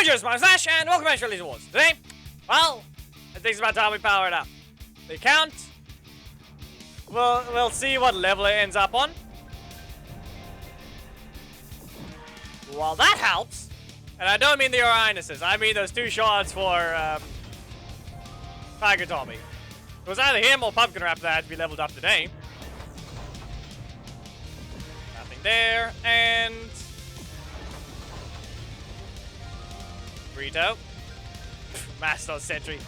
Jojo's my Slash, and welcome back to Release Awards. Today, well, I think it's about time we power it up. The count, we'll see what level it ends up on. Well, that helps. And I don't mean the Your Highnesses, I mean those 2 shots for Tiger Tommy. It was either him or Pumpkin Wrap that had to be leveled up today. Nothing there, and Burrito. Master Sentry.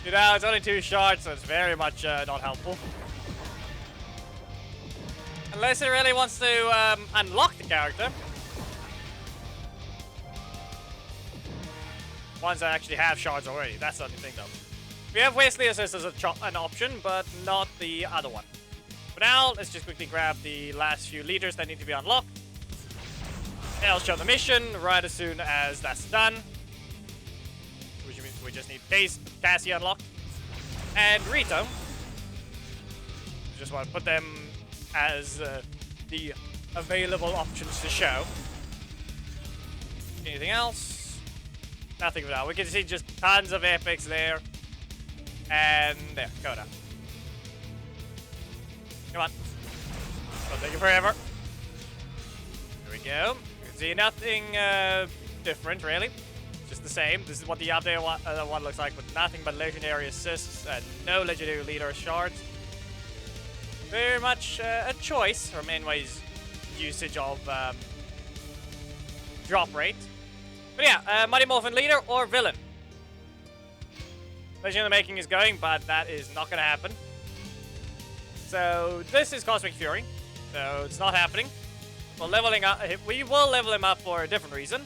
You know, it's only 2 shots, so it's very much not helpful. Unless it really wants to unlock the character. Ones that actually have shards already. That's the only thing, though. We have Wesley Assist as an option, but not the other one. For now, let's just quickly grab the last few leaders that need to be unlocked. And I'll show the mission right as soon as that's done. Which means we just need Cassie unlocked. And Rito. Just want to put them as the available options to show. Anything else? Nothing for now. We can see just tons of epics there. And there, Coda. Come on. Don't take it forever. There we go. You can see nothing different, really. Just the same. This is what the update one looks like, with nothing but legendary assists and no legendary leader shards. Very much a choice from Enway's usage of drop rate. But yeah, Mighty Morphin leader or villain. Legend of the Making is going, but that is not going to happen. So this is Cosmic Fury, so it's not happening. We're leveling up. We will level him up for a different reason.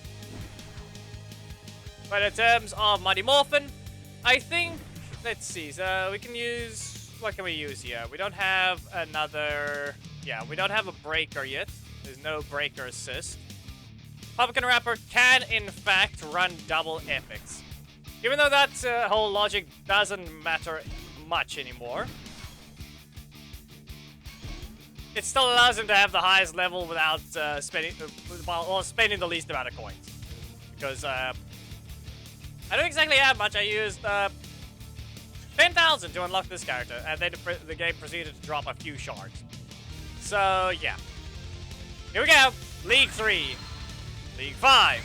But in terms of Mighty Morphin, I think, let's see, so we can use, what can we use here? We don't have another, yeah, we don't have a breaker yet. There's no breaker assist. Pumpkin Wrapper can, in fact, run double epics. Even though that whole logic doesn't matter much anymore. It still allows him to have the highest level without spending the least amount of coins. Because I don't exactly have much. I used 10,000 to unlock this character, and then the game proceeded to drop a few shards. So yeah, here we go. League 3, League 5.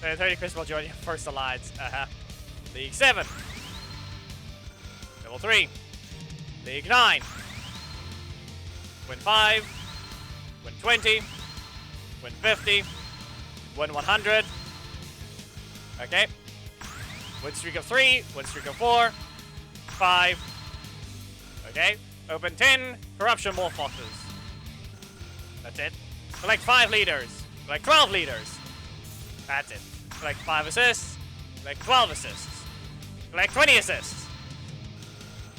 30 Chris will join your first alliance. League 7, Level 3. League 9. Win 5. Win 20. Win 50. Win 100. Okay. Win streak of 3. Win streak of 4. 5. Okay. Open 10. Corruption Morph Boxes. That's it. Collect 5 leaders. Collect 12 leaders. That's it. Collect 5 assists. Collect 12 assists. Collect 20 assists.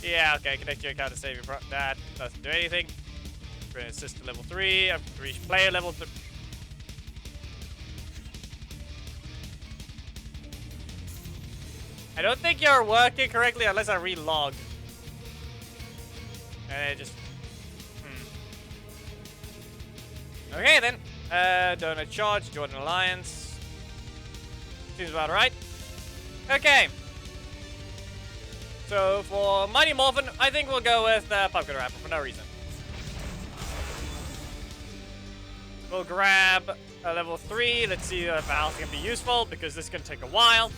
Yeah, okay, connect your account to save your that doesn't do anything. Bring assist to level 3. I've reached player level 3. I don't think you're working correctly unless I relog. And it just... Okay then. Donut charge, join an alliance. Seems about right. Okay. So for Mighty Morphin, I think we'll go with Pumpkin Wrapper for no reason. We'll grab a level 3. Let's see if else can be useful, because this can take a while.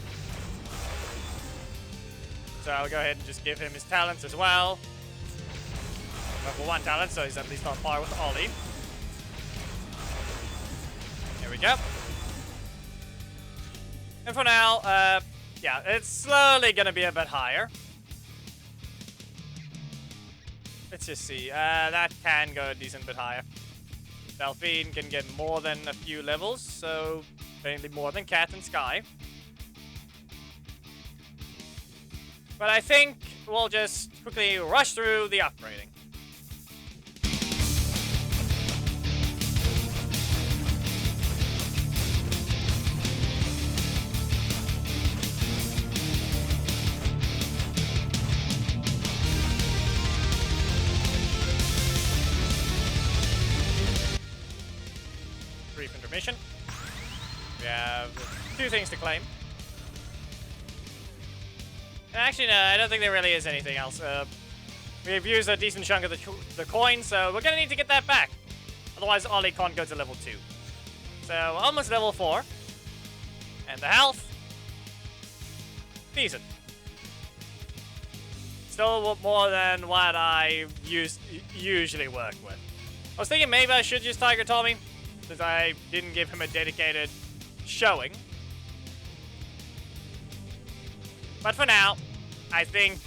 So I'll go ahead and just give him his talents as well. Level 1 talent, so he's at least on par with Ollie. There we go. And for now, yeah, it's slowly gonna be a bit higher. Let's just see. That can go a decent bit higher. Delphine can get more than a few levels, so mainly more than Cat and Sky. But I think we'll just quickly rush through the upgrading. Brief intermission. We have 2 things to claim. Actually, no, I don't think there really is anything else. We've used a decent chunk of the coin, so we're gonna need to get that back. Otherwise, Ollie can't go to level 2. So, almost level 4. And the health, decent. Still more than what I usually work with. I was thinking maybe I should use Tiger Tommy, since I didn't give him a dedicated showing. But for now, I think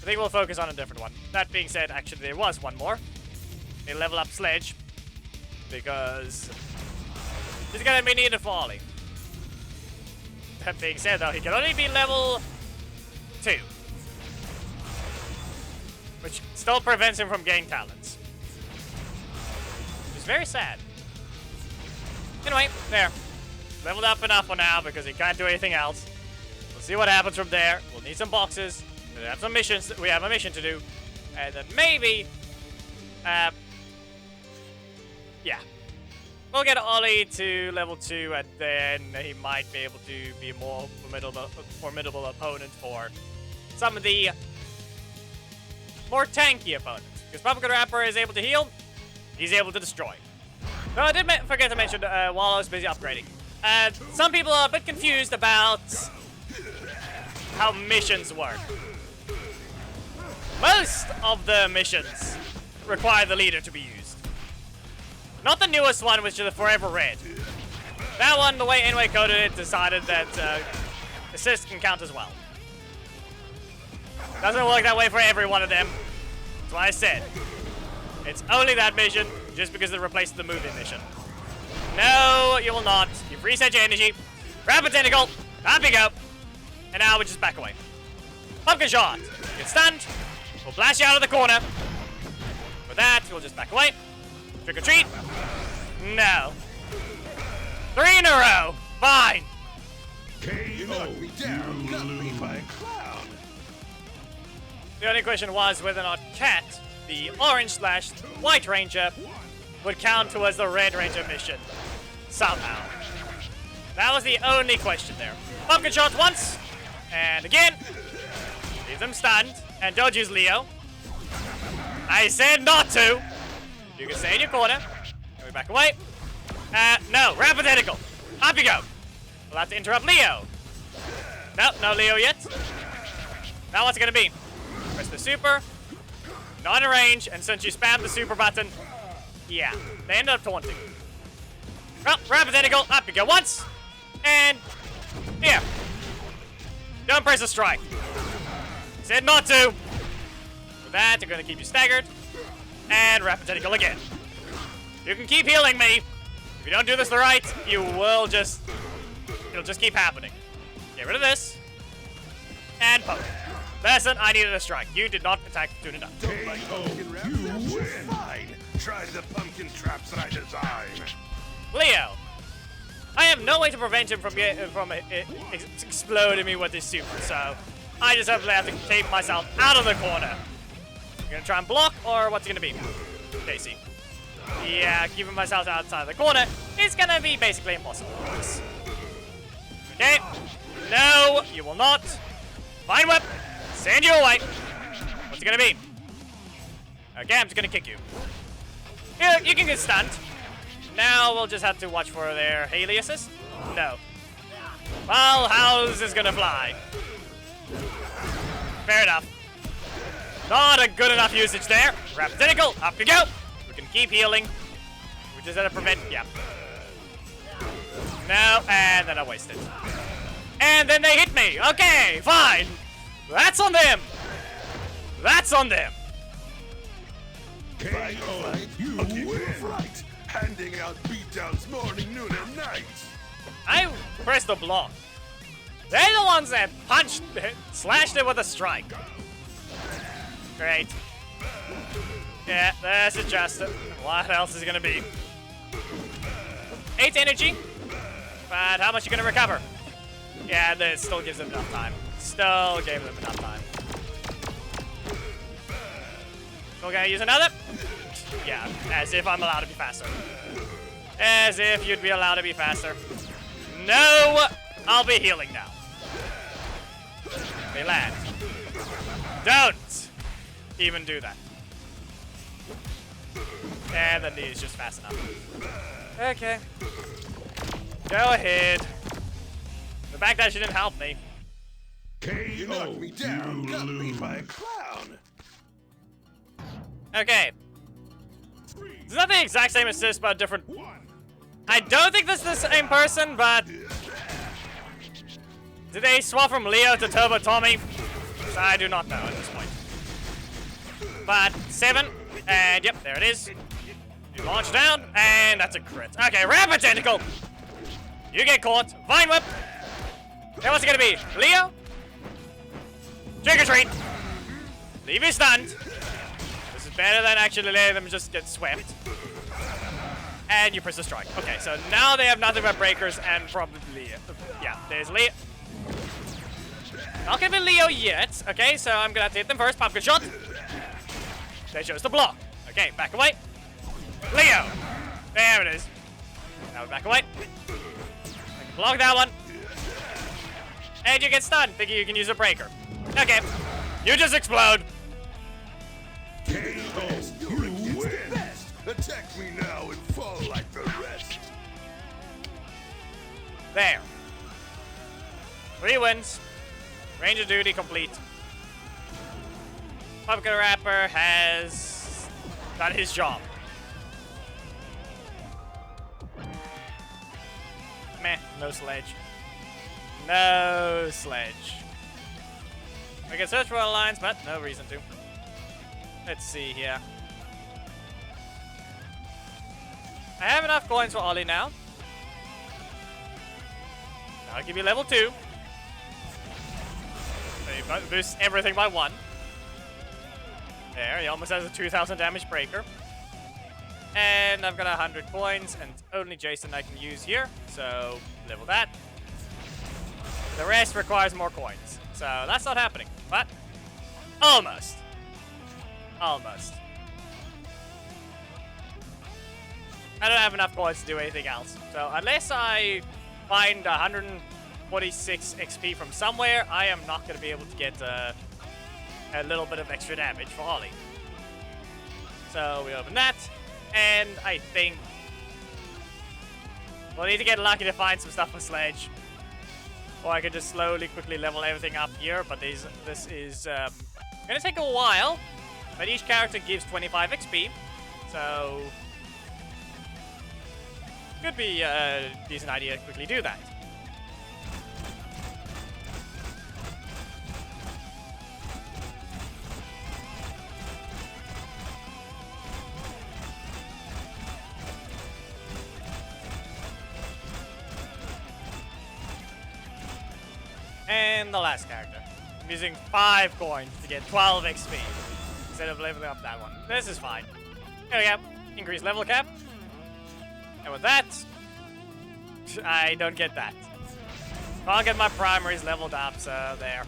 we'll focus on a different one. That being said, actually there was one more. A level up Sledge, because he's gonna be needed for Ollie. That being said though, he can only be level 2. Which still prevents him from gaining talents. Which is very sad. Anyway, there. Leveled up enough for now because he can't do anything else. We'll see what happens from there. We'll need some boxes. We have some missions. We have a mission to do. And then maybe... yeah. We'll get Ollie to level 2 and then he might be able to be a more formidable opponent for some of the more tanky opponents. Because Pumpkin Rapper is able to heal, he's able to destroy. No, I did forget to mention while I was busy upgrading. Some people are a bit confused about how missions work. Most of the missions require the leader to be used. Not the newest one, which is the Forever Red. That one, the way Anyway coded it, decided that assist can count as well. Doesn't work that way for every one of them. That's why I said it's only that mission, just because it replaced the moving mission. No, you will not. You've reset your energy. Grab a tentacle. Up you go. And now we just back away. Pumpkin shot. Get stunned. We'll blast you out of the corner. With that, we'll just back away. Trick or treat. No. 3 in a row. Fine. You knocked me down, got me by a clown. The only question was whether or not Cat, the orange/white ranger, would count towards the red ranger mission. Somehow. That was the only question there. Pumpkin shot once. And again. Leave them stunned. And don't use Leo. I said not to. You can stay in your corner. Can we back away? No. Rapid tentacle. Up you go. We'll have to interrupt Leo. No, no Leo yet. Now what's it gonna be? Press the super. Not in range, and since you spammed the super button, yeah, they ended up taunting. Well, rapid tentacle, up you go once, and here. Don't press the strike. Said not to. With that, you're gonna keep you staggered, and rapid tentacle again. You can keep healing me. If you don't do this the right, it'll just keep happening. Get rid of this, and poke. Listen, I needed a strike. You did not attack soon enough. Don't like pumpkin wrap. You win. Fine. Try the pumpkin traps that I design. Leo, I have no way to prevent him from exploding me with his super, so I just have to keep myself out of the corner. You gonna try and block, or what's it gonna be? Daisy. Yeah, keeping myself outside the corner is gonna be basically impossible. Okay. No, you will not. Fine whip. Send you away. What's it gonna be? Okay, I'm just gonna kick you. Here, you can get stunned. Now we'll just have to watch for their Haley assist. No. Well, how's this gonna fly? Fair enough. Not a good enough usage there. Rapid tentacle, up you go. We can keep healing. We just have to prevent, yeah. No, and then I wasted. And then they hit me. Okay, fine. That's on them. That's on them. KO, you win. Right. Handing out beatdowns morning, noon, and night. I pressed the block. They're the ones that slashed it with a strike. Great. Yeah, that's adjusted. What else is gonna be? 8 energy. But how much are you gonna recover? Yeah, this still gives them enough time. Still gave them enough time. Still gonna use another? Yeah, as if I'm allowed to be faster. As if you'd be allowed to be faster. No! I'll be healing now. They land. Don't even do that. And the knee is just fast enough. Okay. Go ahead. The fact that she didn't help me. You knocked me down, got beat by a clown. Okay. It's not the exact same assist, but different. I don't think this is the same person, but did they swap from Leo to Turbo Tommy? I do not know at this point. But 7, and yep, there it is. You launch down, and that's a crit. Okay, Rapid Tentacle. You get caught. Vine Whip. Then what's it gonna be? Leo? Trick or treat. Leave you stunned. This is better than actually letting them just get swept. And you press the strike. Okay, so now they have nothing but breakers and probably Leo. Yeah, there's Leo. Not gonna be Leo yet. Okay, so I'm gonna have to hit them first. Pumpkin shot. They chose to block. Okay, back away. Leo. There it is. Now we back away. I can block that one. And you get stunned. Thinking you can use a breaker. Okay. You just explode. You're against the best. Attack me now and fall like the rest. There. 3 wins. Range of duty complete. Pumpkin Rapper has done his job. Meh, no sledge. No sledge. We can search for lines, but no reason to. Let's see here. I have enough coins for Ollie now. I'll give you level 2. So you boost everything by 1. There, he almost has a 2,000 damage breaker. And I've got 100 coins, and only Jason I can use here, so level that. The rest requires more coins, so that's not happening, but almost. Almost. I don't have enough coins to do anything else, so unless I find 146 XP from somewhere, I am not going to be able to get a little bit of extra damage for Ollie. So we open that, and I think we'll need to get lucky to find some stuff for Sledge. Or I could just slowly, quickly level everything up here, but this is gonna take a while. But each character gives 25 XP, so could be a decent idea to quickly do that. And the last character. I'm using 5 coins to get 12 XP instead of leveling up that one. This is fine. There we go. Increase level cap. And with that, I don't get that. I'll get my primaries leveled up, so there.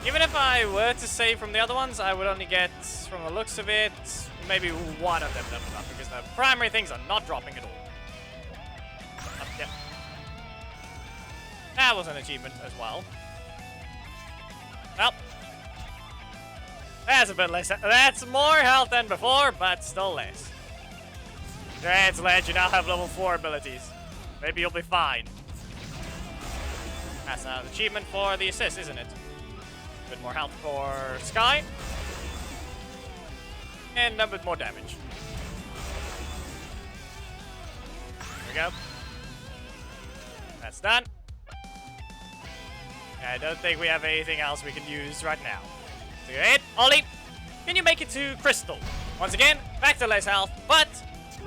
Even if I were to save from the other ones, I would only get, from the looks of it, maybe one of them leveled up, because the primary things are not dropping at all. Yep. That was an achievement as well. Well, that's a bit less. That's more health than before, but still less. Congrats, Ledge. You now have level 4 abilities. Maybe you'll be fine. That's an achievement for the assist, isn't it? A bit more health for Sky. And a bit more damage. There we go. That's done. I don't think we have anything else we can use right now. So go ahead, Ollie. Can you make it to Crystal? Once again, back to less health, but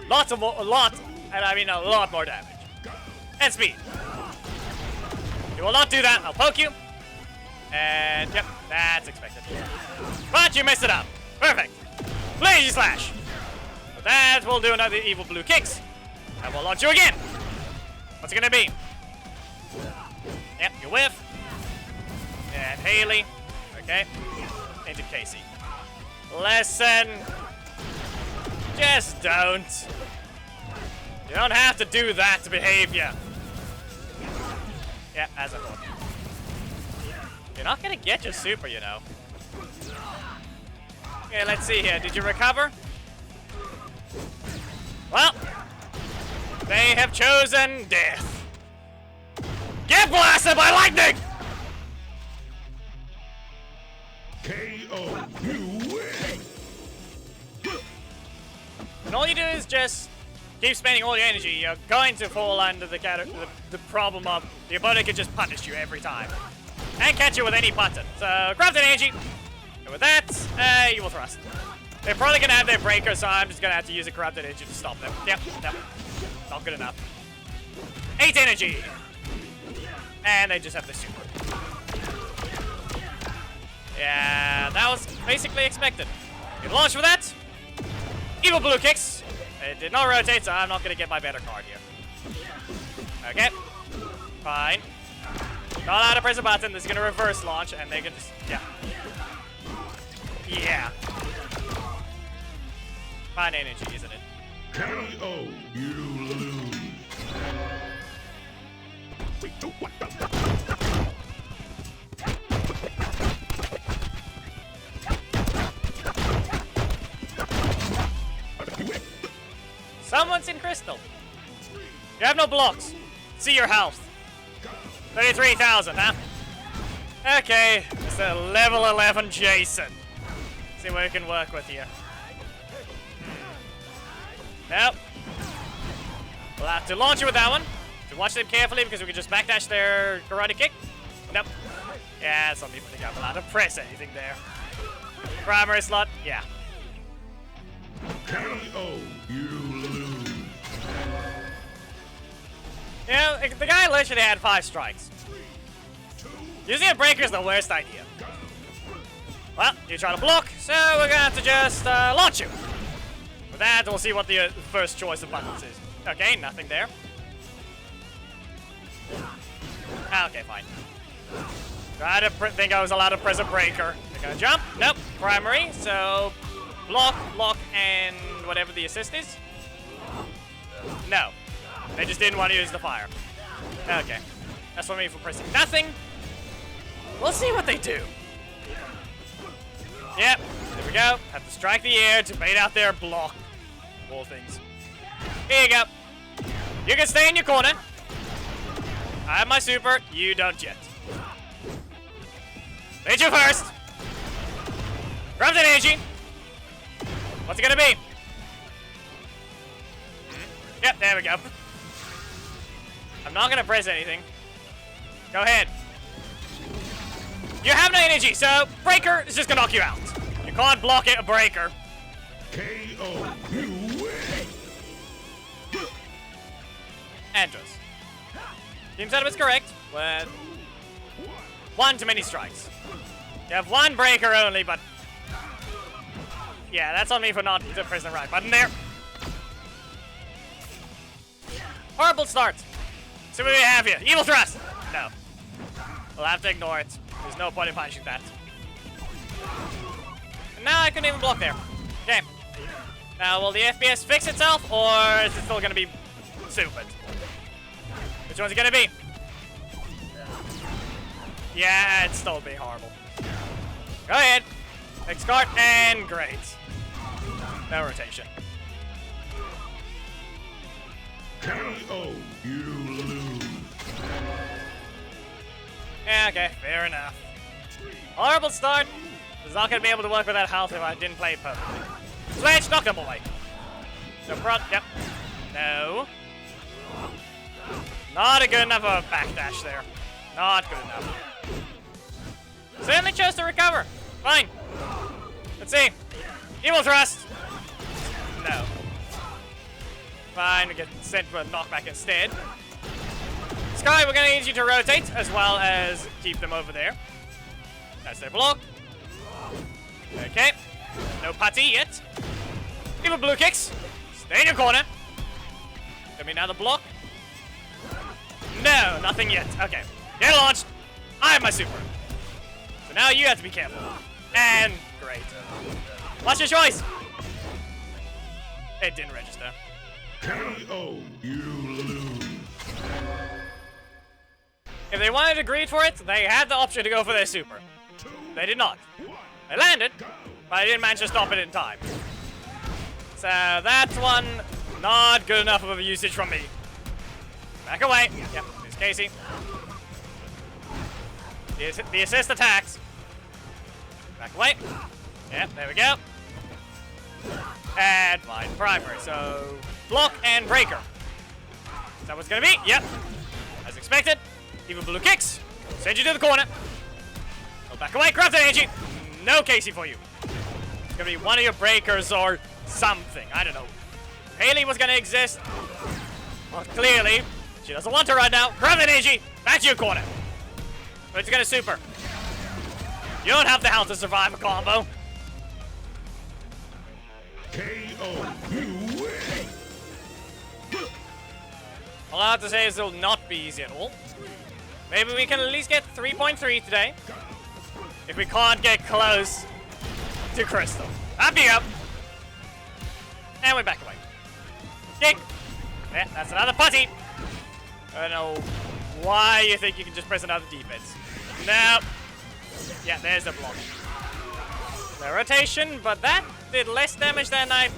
a lot more damage. And speed. You will not do that. I'll poke you. And yep, that's expected. But you messed it up. Perfect. Lazy Slash. With that, we'll do another evil blue kicks. And we'll launch you again. What's it gonna be? Yep, you whiff. And Haley. Okay. Into Casey. Listen. Just don't. You don't have to do that behavior. Yeah, as I thought. You're not gonna get your super, you know. Okay, let's see here. Did you recover? Well, they have chosen death. Get blasted by lightning! KO. You win. And all you do is just keep spending all your energy. You're going to fall under the problem of the opponent can just punish you every time. And catch you with any button. So, corrupted energy. And with that, you will thrust. They're probably going to have their breaker, so I'm just going to have to use a corrupted energy to stop them. Yep. Not good enough. 8 energy. And they just have the super. Yeah, that was basically expected. You launch for that. Evil blue kicks. It did not rotate, so I'm not going to get my better card here. Okay. Fine. Not allowed to press a button. This is going to reverse launch, and they can just... Yeah. Yeah. Fine energy, isn't it? KO. You lose. Someone's in crystal. You have no blocks. See your health. 33,000, huh? Okay, it's a level 11 Jason. See what we can work with here. Nope. We'll have to launch it with that one. So watch them carefully because we can just backdash their karate kick. Nope. Yeah, some people think I'm allowed to press anything there. Primary slot, yeah. KO. You lose. You know, the guy literally had 5 strikes. Using a breaker is the worst idea. Well, you try to block, so we're gonna have to just launch you. With that, we'll see what the first choice of buttons is. Okay, nothing there. Okay, fine. Try to think I was allowed to press a breaker. They're gonna jump. Nope. Primary. So block, and whatever the assist is. No. They just didn't want to use the fire. Okay. That's what I mean for pressing nothing. We'll see what they do. Yep. There we go. Have to strike the air to bait out their block. Of all things. Here you go. You can stay in your corner. I have my super. You don't yet. Bait you first. Corrupted energy. What's it gonna be? Yep, there we go. I'm not gonna press anything. Go ahead. You have no energy, so breaker is just gonna knock you out. You can't block it, a breaker. KO. You win. Andros. Team setup is correct, with 1 too many strikes. You have 1 breaker only, but... Yeah, that's on me for not pressing the right button there. Horrible start. See what we have here. Evil thrust. No. We'll have to ignore it. There's no point in punishing that. And now I couldn't even block there. Okay. Now, will the FPS fix itself, or is it still going to be stupid? Which one's it going to be? Yeah, it's still being horrible. Go ahead. Next card, and great. No rotation. KO. You lose. Yeah, okay, fair enough. Horrible start. I was not going to be able to work with that health if I didn't play it perfectly. Switch, knock them away. So front, yep. No. Not a good enough of a backdash there. Not good enough. Certainly chose to recover. Fine. Let's see. Evil thrust. No. Fine, we get sent for a knockback instead. Sky, we're going to need you to rotate as well as keep them over there. That's their block. Okay. No putty yet. Evil blue kicks. Stay in your corner. Give me another block. No, nothing yet. Okay. Get launched. I have my super. So now you have to be careful. And great. What's your choice? It didn't register. KO. You lose. If they wanted to greed for it, they had the option to go for their super. They did not. They landed, but I didn't manage to stop it in time. So that's one not good enough of a usage from me. Back away. Yep, there's Casey. The assist attacks. Back away. Yep, there we go. And fine primary. So block and breaker. Is that what's gonna be? Yep. As expected. Even blue kicks. Send you to the corner. Go back away. Grab that energy. No Casey for you. It's gonna be one of your breakers or something. I don't know. Haley was gonna exist. Well, clearly, she doesn't want to right now. Grab that energy. Back to your corner. But it's gonna super. You don't have the health to survive a combo. KO. You win. All I have to say is it will not be easy at all. Maybe we can at least get 3.3 today. If we can't get close to Crystal. Up you go. And we're back away. Kick. Yeah, that's another putty. I don't know why you think you can just press another defense. No. Yeah, there's the block. The rotation, but that did less damage than I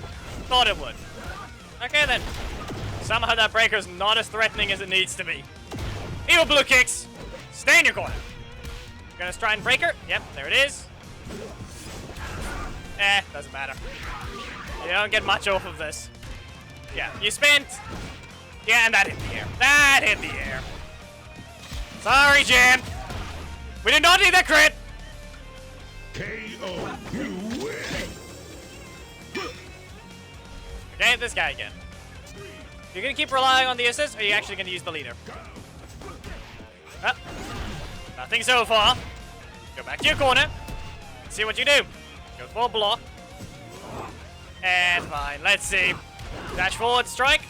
thought it would. Okay then. Somehow that breaker's not as threatening as it needs to be. Evil blue kicks. Stay in your corner. You're gonna try and break her. Yep, there it is. Doesn't matter. You don't get much off of this. Yeah, you spent. Yeah, and that hit the air. That hit the air. Sorry, Jim. We did not need that crit. KO. You win. Okay, this guy again. You're gonna keep relying on the assist, or are you actually gonna use the leader? Nothing so far. Go back to your corner. See what you do. Go for a block. And fine. Let's see. Dash forward, strike.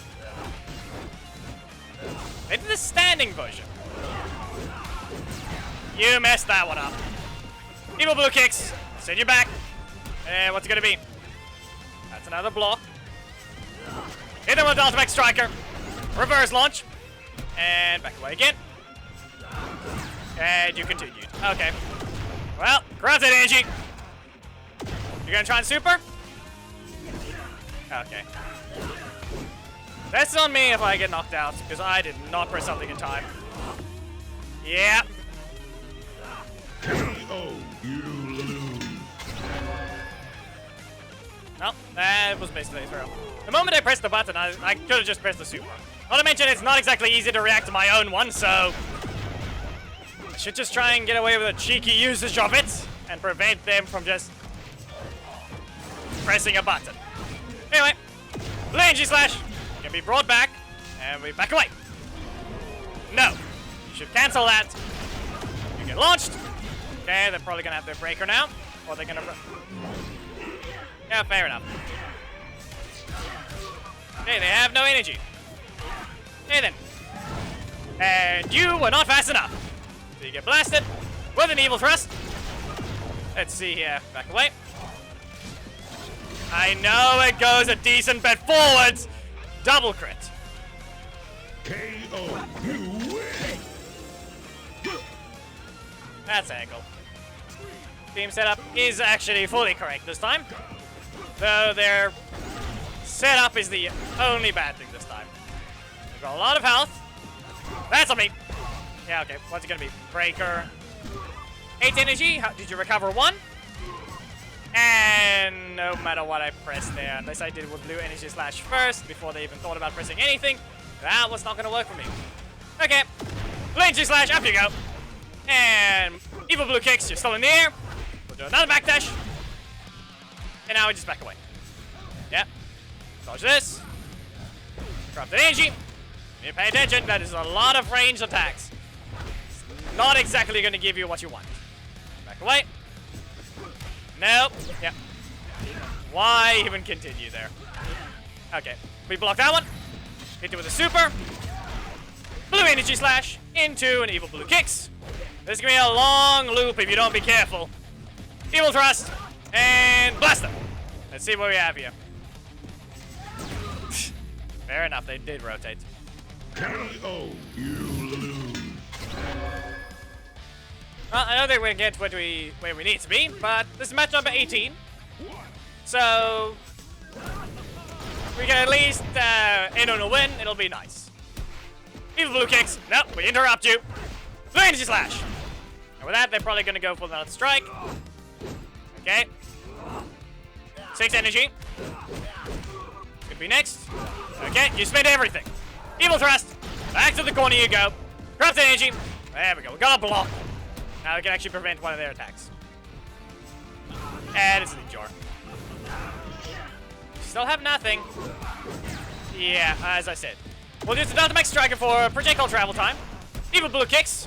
Maybe the standing version. You messed that one up. Evil blue kicks. Send you back. And what's it gonna be? That's another block. Hit him with the ultimate striker. Reverse launch. And back away again. And you continued. Okay. Well, grab that energy. You're gonna try and super? Okay. That's on me if I get knocked out, because I did not press something in time. Yeah. KO. You lose. Well, that was basically a throw. The moment I pressed the button, I could have just pressed the super. Not to mention, it's not exactly easy to react to my own one, so I should just try and get away with a cheeky usage of it and prevent them from just pressing a button. Anyway, blue energy slash can be brought back, and we back away. No, you should cancel that. You get launched. Okay, they're probably gonna have their breaker now, or they're gonna. Yeah, fair enough. Okay, they have no energy. Okay then. And you were not fast enough. So you get blasted with an evil thrust. Let's see here. Back away. I know it goes a decent bit forwards. Double crit. KO. You win. That's angle. Team setup is actually fully correct this time. Though their setup is the only bad thing this time. They've got a lot of health. That's on me. Yeah, okay. What's it gonna be? Breaker. 8 energy. How, did you recover 1? And no matter what I pressed there, unless I did with blue energy slash first before they even thought about pressing anything, that was not gonna work for me. Okay. Blue energy slash, up you go. And evil blue kicks, you're still in the air. We'll do another backdash. And now we just back away. Yeah. Dodge this. Drop the energy. You need to pay attention, that is a lot of ranged attacks. It's not exactly gonna give you what you want. Back away. Nope. Yep. Why even continue there? Okay. We block that one. Hit it with a super. Blue energy slash into an evil blue kicks. This is gonna be a long loop if you don't be careful. Evil thrust and blast them. Let's see what we have here. Fair enough, they did rotate. KO. You lose. Well, I don't think we get where we need to be, but this is match number 18. So we can at least end on a win. It'll be nice. Evil blue kicks. Nope, we interrupt you. Blue energy slash. And with that, they're probably gonna go for another strike. Okay. 6 energy. Could be next. Okay, you spent everything. Evil thrust. Back to the corner you go. Grab the energy. There we go. We got a block. Now we can actually prevent one of their attacks. And it's a jar. Still have nothing. Yeah, as I said. We'll use the Dynamax Striker for projectile travel time. Evil blue kicks.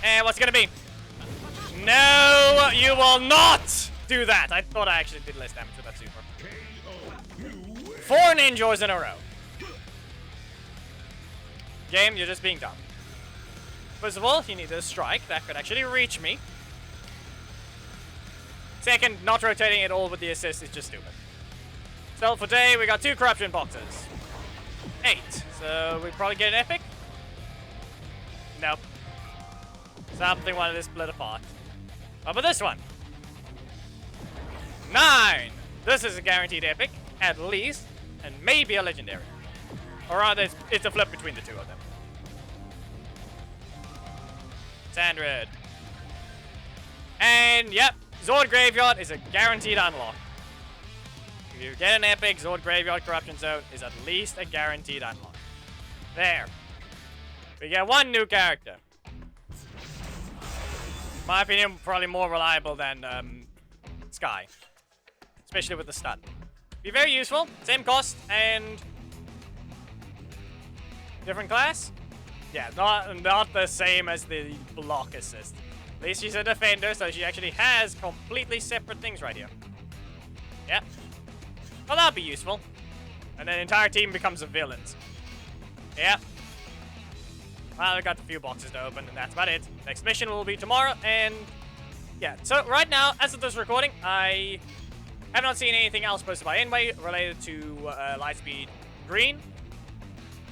And what's it gonna be? No, you will not do that. I thought I actually did less damage with that super. 4 ninjas in a row. Game, you're just being dumb. First of all, he needs a strike that could actually reach me. Second, not rotating at all with the assist is just stupid. So for today, we got 2 corruption boxes. 8. So we probably get an epic? Nope. Something wanted to split apart. How about this one? 9. This is a guaranteed epic, at least, and maybe a legendary. Or rather, it's a flip between the two of them. Sandred. And yep, Zord Graveyard is a guaranteed unlock. If you get an epic, Zord Graveyard Corruption Zone is at least a guaranteed unlock. There. We get 1 new character. In my opinion, probably more reliable than Sky. Especially with the stun. Be very useful, same cost, and different class? Yeah, not the same as the block assist. At least she's a defender, so she actually has completely separate things right here. Yep. Well, that'll be useful. And then the entire team becomes a villains. Yep. Well, I got a few boxes to open, and that's about it. Next mission will be tomorrow, and yeah. So right now, as of this recording, I have not seen anything else posted by anybody related to Lightspeed Green.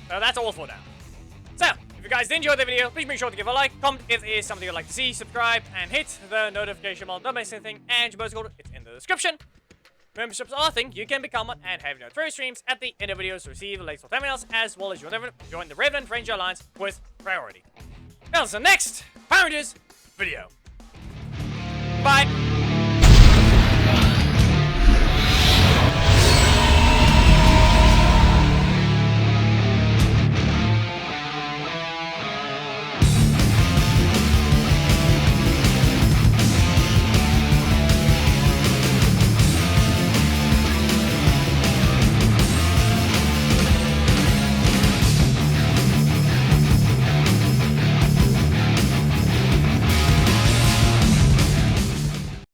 So that's all for now. So, if you guys did enjoy the video, please make sure to give a like, comment if it is something you'd like to see, subscribe, and hit the notification bell. Don't miss anything, and your bonus code, it's in the description. Memberships are a thing. You can become one and have notification streams at the end of videos to receive links for thumbnails, as well as join the Revenant Ranger Alliance with priority. Now, the next Power Rangers video. Bye.